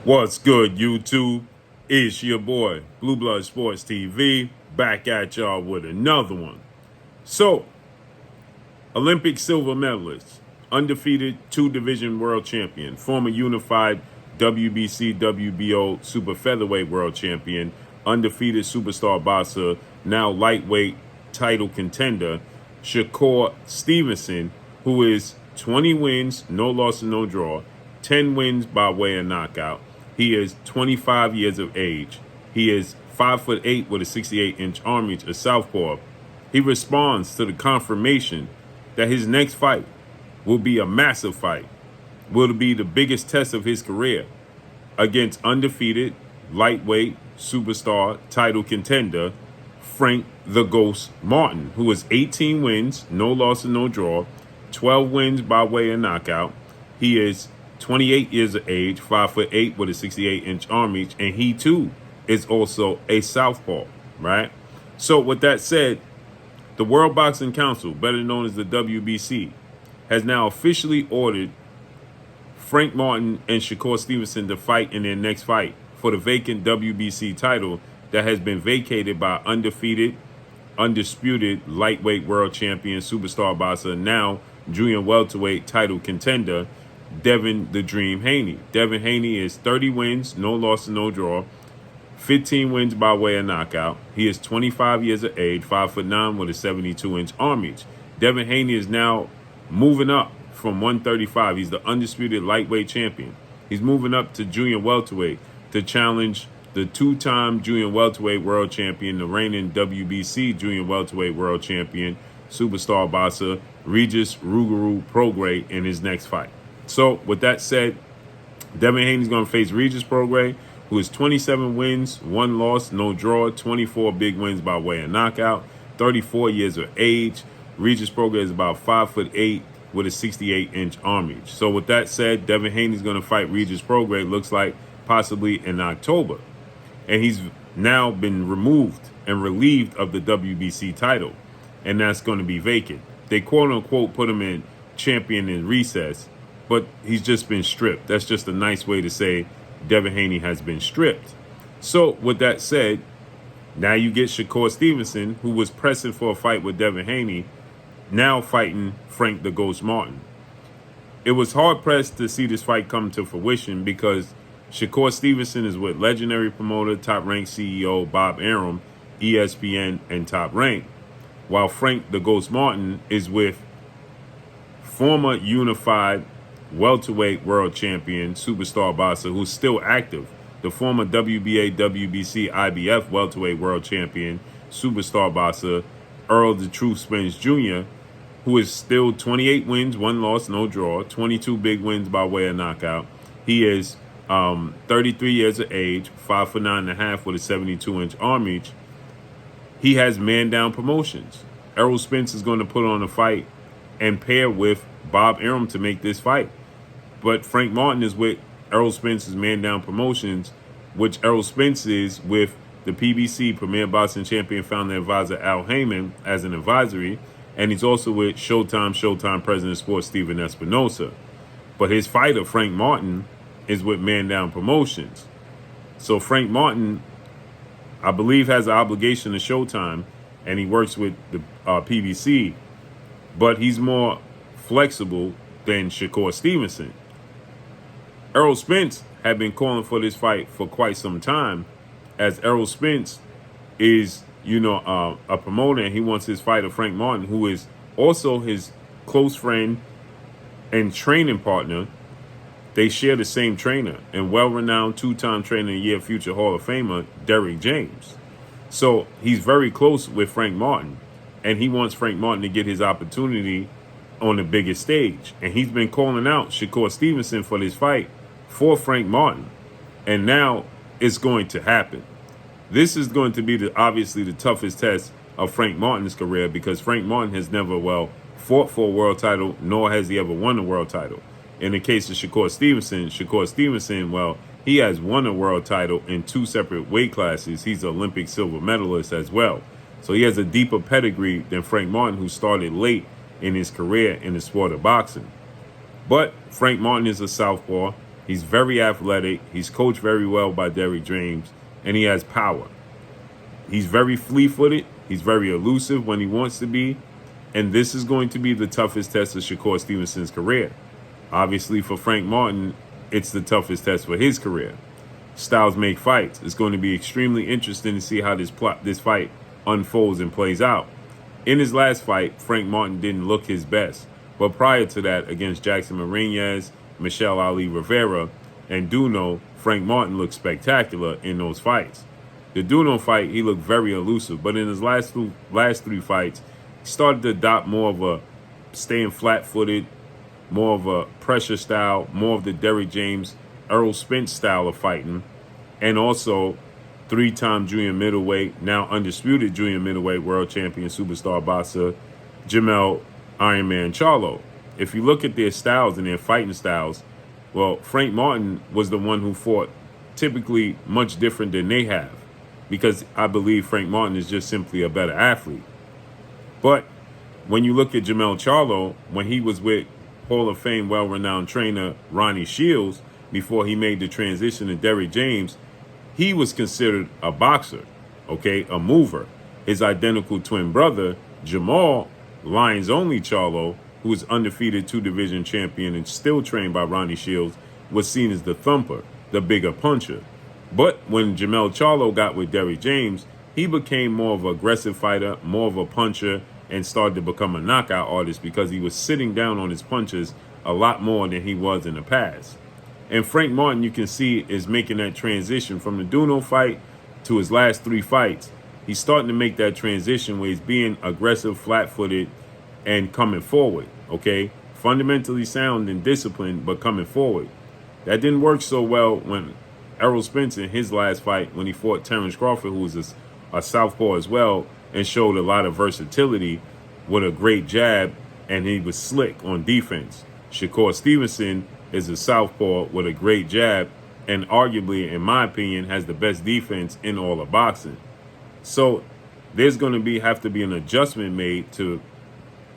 What's good, YouTube? It's your boy, Blue Blood Sports TV, back at y'all with another one. So, Olympic silver medalist, undefeated two-division world champion, former unified WBC, WBO super featherweight world champion, undefeated superstar boxer, now lightweight title contender, Shakur Stevenson, who is 20 wins, no loss and no draw, 10 wins by way of knockout. He is 25 years of age. He is 5'8" with a 68-inch arm reach, a southpaw. He responds to the confirmation that his next fight will be a massive fight, will be the biggest test of his career against undefeated lightweight superstar title contender Frank the Ghost Martin, who is 18 wins, no loss and no draw, 12 wins by way of knockout. He is 28 years of age, 5'8" with a 68-inch arm reach, and he too is also a southpaw, right? So with that said, the World Boxing Council, better known as the WBC, has now officially ordered Frank Martin and Shakur Stevenson to fight in their next fight for the vacant WBC title that has been vacated by undisputed lightweight world champion, superstar boxer, now junior welterweight title contender, Devin the Dream Haney. Devin Haney is 30 wins, no loss and no draw, 15 wins by way of knockout. He is 25 years of age, 5'9" with a 72-inch arm reach. Devin Haney is now moving up from 135. He's the undisputed lightweight champion. He's moving up to junior welterweight to challenge the two-time junior welterweight world champion, the reigning WBC junior welterweight world champion, superstar boxer Regis Ruguru Prograis in his next fight. So with that said, Devin Haney's going to face Regis Prograis, who is 27 wins, 1 loss, no draw, 24 big wins by way of knockout, 34 years of age. Regis Prograis is about 5'8" with a 68-inch arm reach. So with that said, Devin Haney's going to fight Regis Prograis, looks like possibly in October. And he's now been removed and relieved of the WBC title, and that's going to be vacant. They quote-unquote put him in champion in recess, but he's just been stripped. That's just a nice way to say Devin Haney has been stripped. So with that said, now you get Shakur Stevenson, who was pressing for a fight with Devin Haney, now fighting Frank the Ghost Martin. It was hard-pressed to see this fight come to fruition because Shakur Stevenson is with legendary promoter, top-ranked CEO Bob Arum, ESPN, and Top Rank, while Frank the Ghost Martin is with former unified welterweight world champion, superstar boxer who's still active, the former WBA, WBC, IBF welterweight world champion, superstar boxer Errol the Truth Spence Jr., who is still 28 wins, 1 loss, no draw, 22 big wins by way of knockout. He is 33 years of age, 5'9.5" with a 72-inch arm reach. He has man down promotions. Errol Spence is going to put on a fight and pair with Bob Arum to make this fight. But Frank Martin is with Errol Spence's man down promotions, which Errol Spence is with the PBC, Premier Boxing Champion founder advisor Al Heyman as an advisory, and he's also with Showtime President of Sports Steven Espinosa. But his fighter, Frank Martin, is with Man Down Promotions. So Frank Martin, I believe, has an obligation to Showtime, and he works with the PBC, but he's more flexible than Shakur Stevenson. Errol Spence had been calling for this fight for quite some time, as Errol Spence is, a promoter, and he wants his fighter, Frank Martin, who is also his close friend and training partner. They share the same trainer and well-renowned two-time trainer of the year, future Hall of Famer, Derrick James. So he's very close with Frank Martin, and he wants Frank Martin to get his opportunity on the biggest stage. And he's been calling out Shakur Stevenson for this fight for Frank Martin. And now it's going to happen. This is going to be obviously the toughest test of Frank Martin's career, because Frank Martin has never, fought for a world title, nor has he ever won a world title. In the case of Shakur Stevenson, he has won a world title in 2 separate weight classes. He's an Olympic silver medalist as well. So he has a deeper pedigree than Frank Martin, who started late in his career in the sport of boxing. But Frank Martin is a southpaw. He's very athletic. He's coached very well by Derrick James, and he has power. He's very flea-footed. He's very elusive when he wants to be. And this is going to be the toughest test of Shakur Stevenson's career. Obviously, for Frank Martin, it's the toughest test for his career. Styles make fights. It's going to be extremely interesting to see how this fight unfolds and plays out. In his last fight, Frank Martin didn't look his best. But prior to that, against Jackson Mariñez, Michelle Ali Rivera, and Duno, Frank Martin looked spectacular in those fights. The Duno fight, he looked very elusive. But in his last three fights, he started to adopt more of a staying flat-footed, more of a pressure style, more of the Derrick James, Errol Spence style of fighting, and also three-time junior middleweight, now undisputed junior middleweight world champion superstar boxer Jermell Iron Man Charlo. If you look at their styles and their fighting styles, well, Frank Martin was the one who fought typically much different than they have, because I believe Frank Martin is just simply a better athlete. But when you look at Jermell Charlo, when he was with Hall of Fame well-renowned trainer Ronnie Shields, before he made the transition to Derrick James, he was considered a boxer, okay, a mover. His identical twin brother, Jamal Lions Only Charlo, who is undefeated two-division champion and still trained by Ronnie Shields, was seen as the thumper, the bigger puncher. But when Jermell Charlo got with Derrick James, he became more of an aggressive fighter, more of a puncher, and started to become a knockout artist because he was sitting down on his punches a lot more than he was in the past. And Frank Martin, you can see, is making that transition from the Duno fight to his last three fights. He's starting to make that transition where he's being aggressive, flat-footed, and coming forward, okay? Fundamentally sound and disciplined, but coming forward. That didn't work so well when Errol Spence in his last fight, when he fought Terrence Crawford, who was a southpaw as well, and showed a lot of versatility with a great jab, and he was slick on defense. Shakur Stevenson is a southpaw with a great jab, and arguably, in my opinion, has the best defense in all of boxing. So there's going to have to be an adjustment made to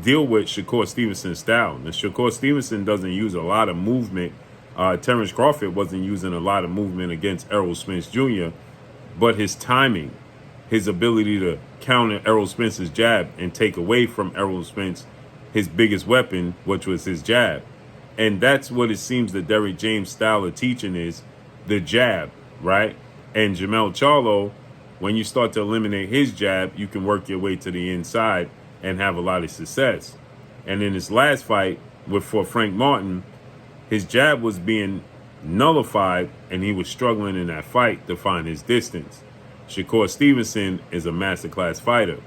deal with Shakur Stevenson's style. Now, Shakur Stevenson doesn't use a lot of movement. Terrence Crawford wasn't using a lot of movement against Errol Spence Jr., but his timing, his ability to counter Errol Spence's jab and take away from Errol Spence his biggest weapon, which was his jab. And that's what it seems the Derrick James style of teaching is, the jab, right? And Jermell Charlo, when you start to eliminate his jab, you can work your way to the inside and have a lot of success. And in his last fight for Frank Martin, his jab was being nullified, and he was struggling in that fight to find his distance. Shakur Stevenson is a masterclass fighter.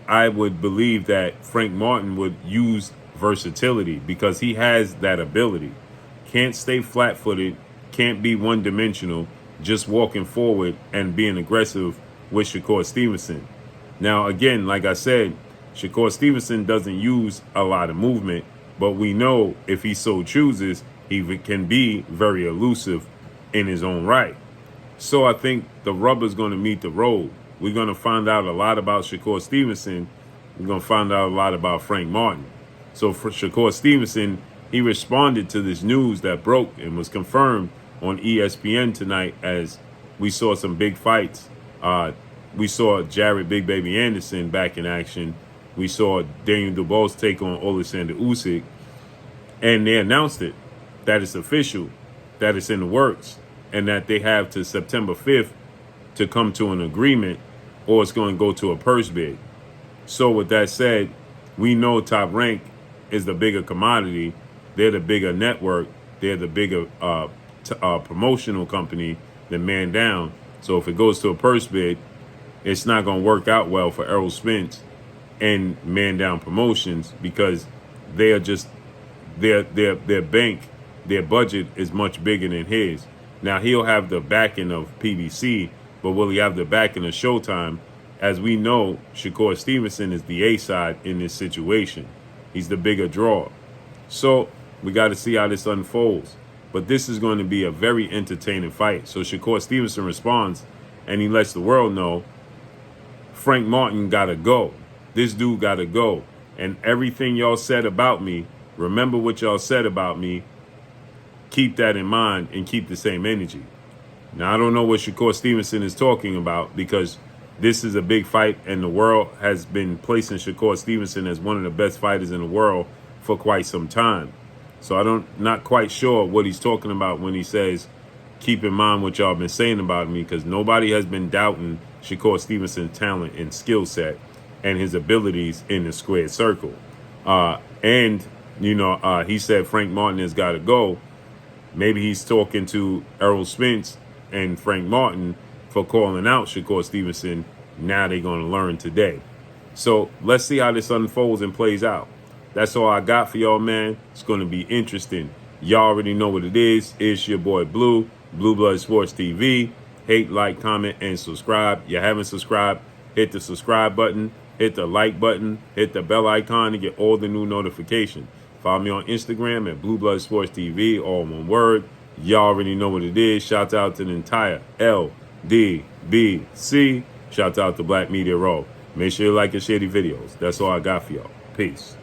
I would believe that Frank Martin would use versatility because he has that ability. Can't stay flat-footed, can't be one-dimensional, just walking forward and being aggressive with Shakur Stevenson. Now, again, like I said, Shakur Stevenson doesn't use a lot of movement, but we know if he so chooses, he can be very elusive in his own right. So I think the rubber's going to meet the road. We're going to find out a lot about Shakur Stevenson. We're going to find out a lot about Frank Martin. So for Shakur Stevenson, he responded to this news that broke and was confirmed on ESPN tonight, as we saw some big fights. We saw Jared Big Baby Anderson back in action. We saw Daniel Dubois take on Oleksandr Usyk. And they announced it, that it's official, that it's in the works, and that they have to September 5th to come to an agreement, or it's going to go to a purse bid. So with that said, we know Top Rank is the bigger commodity. They're the bigger network. They're the bigger promotional company than Man Down. So if it goes to a purse bid, it's not going to work out well for Errol Spence and Man Down Promotions, because they are just their bank, their budget is much bigger than his. Now he'll have the backing of PBC, but will he have the backing of Showtime? As we know, Shakur Stevenson is the A side in this situation. He's the bigger draw. So we got to see how this unfolds. But this is going to be a very entertaining fight. So Shakur Stevenson responds, and he lets the world know, Frank Martin got to go. This dude got to go. And everything y'all said about me, remember what y'all said about me. keep that in mind and keep the same energy. Now, I don't know what Shakur Stevenson is talking about, because this is a big fight, and the world has been placing Shakur Stevenson as one of the best fighters in the world for quite some time. So not quite sure what he's talking about when he says, keep in mind what y'all been saying about me, because nobody has been doubting Shakur Stevenson's talent and skill set and his abilities in the squared circle. And he said Frank Martin has got to go. Maybe he's talking to Errol Spence and Frank Martin for calling out Shakur Stevenson. Now they're going to learn today. So let's see how this unfolds and plays out. That's all I got for y'all, man. It's going to be interesting. Y'all already know what it is. It's your boy Blue Blood Sports TV. Hate, like, comment, and subscribe. You haven't subscribed, hit the subscribe button, hit the like button, hit the bell icon to get all the new notifications. Follow me on Instagram at Blue Blood Sports TV, all one word. Y'all already know what it is. Shout out to the entire LDBC. Shout out to Black Media Row. Make sure you like and share the videos. That's all I got for y'all. Peace.